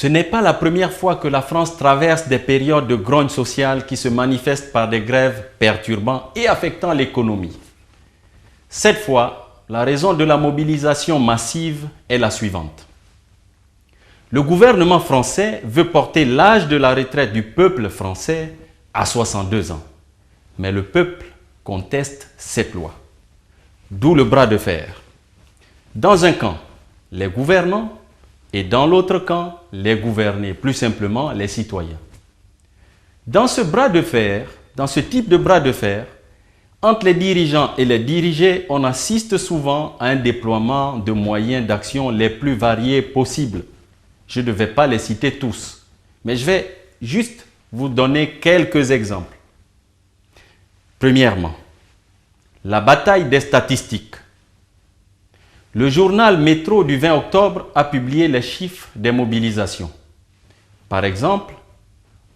Ce n'est pas la première fois que la France traverse des périodes de grogne sociale qui se manifestent par des grèves perturbant et affectant l'économie. Cette fois, la raison de la mobilisation massive est la suivante. Le gouvernement français veut porter l'âge de la retraite du peuple français à 62 ans. Mais le peuple conteste cette loi. D'où le bras de fer. Dans un camp, les gouvernants et dans l'autre camp, les gouvernés, plus simplement les citoyens. Dans ce bras de fer, dans ce type de bras de fer, entre les dirigeants et les dirigés, on assiste souvent à un déploiement de moyens d'action les plus variés possibles. Je ne vais pas les citer tous, mais je vais juste vous donner quelques exemples. Premièrement, la bataille des statistiques. Le journal Métro du 20 octobre a publié les chiffres des mobilisations. Par exemple,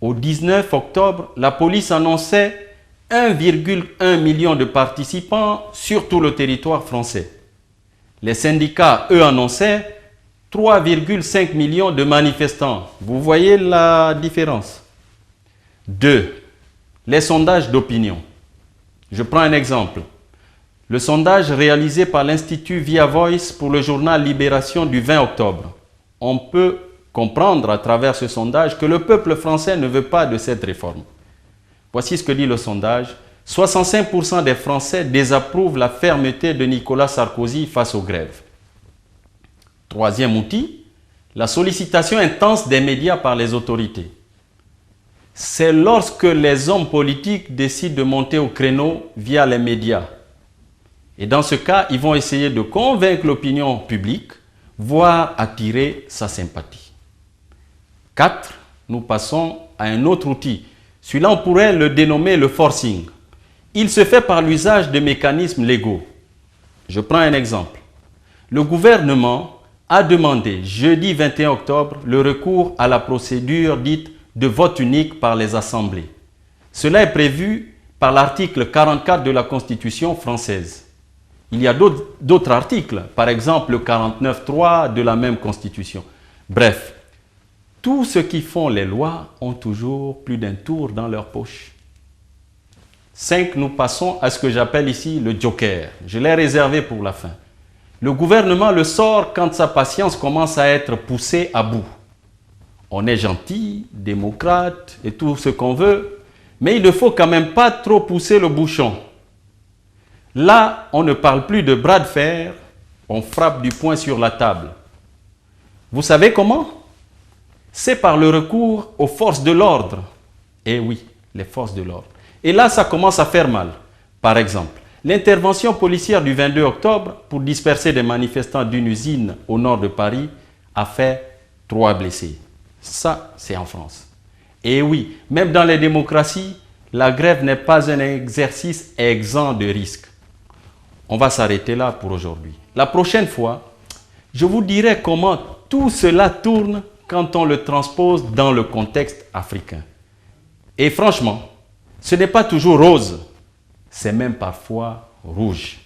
au 19 octobre, la police annonçait 1,1 million de participants sur tout le territoire français. Les syndicats, eux, annonçaient 3,5 millions de manifestants. Vous voyez la différence. 2. Les sondages d'opinion. Je prends un exemple. Le sondage réalisé par l'Institut Via Voice pour le journal Libération du 20 octobre. On peut comprendre à travers ce sondage que le peuple français ne veut pas de cette réforme. Voici ce que dit le sondage. 65% des Français désapprouvent la fermeté de Nicolas Sarkozy face aux grèves. Troisième outil, la sollicitation intense des médias par les autorités. C'est lorsque les hommes politiques décident de monter au créneau via les médias. Et dans ce cas, ils vont essayer de convaincre l'opinion publique, voire attirer sa sympathie. 4. Nous passons à un autre outil. Celui-là, on pourrait le dénommer le forcing. Il se fait par l'usage de mécanismes légaux. Je prends un exemple. Le gouvernement a demandé jeudi 21 octobre le recours à la procédure dite de vote unique par les assemblées. Cela est prévu par l'article 44 de la Constitution française. Il y a d'autres articles, par exemple le 49.3 de la même Constitution. Bref, tous ceux qui font les lois ont toujours plus d'un tour dans leur poche. 5. Nous passons à ce que j'appelle ici le joker. Je l'ai réservé pour la fin. Le gouvernement le sort quand sa patience commence à être poussée à bout. On est gentil, démocrate et tout ce qu'on veut, mais il ne faut quand même pas trop pousser le bouchon. Là, on ne parle plus de bras de fer, on frappe du poing sur la table. Vous savez comment? C'est par le recours aux forces de l'ordre. Eh oui, les forces de l'ordre. Et là, ça commence à faire mal. Par exemple, l'intervention policière du 22 octobre pour disperser des manifestants d'une usine au nord de Paris a fait 3 blessés. Ça, c'est en France. Et oui, même dans les démocraties, la grève n'est pas un exercice exempt de risques. On va s'arrêter là pour aujourd'hui. La prochaine fois, je vous dirai comment tout cela tourne quand on le transpose dans le contexte africain. Et franchement, ce n'est pas toujours rose, c'est même parfois rouge.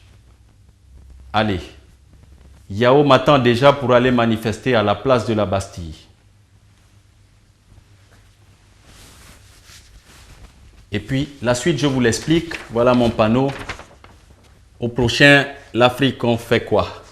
Allez, Yao m'attend déjà pour aller manifester à la place de la Bastille. Et puis, la suite, je vous l'explique. Voilà mon panneau. Au prochain, l'Afrique, on fait quoi?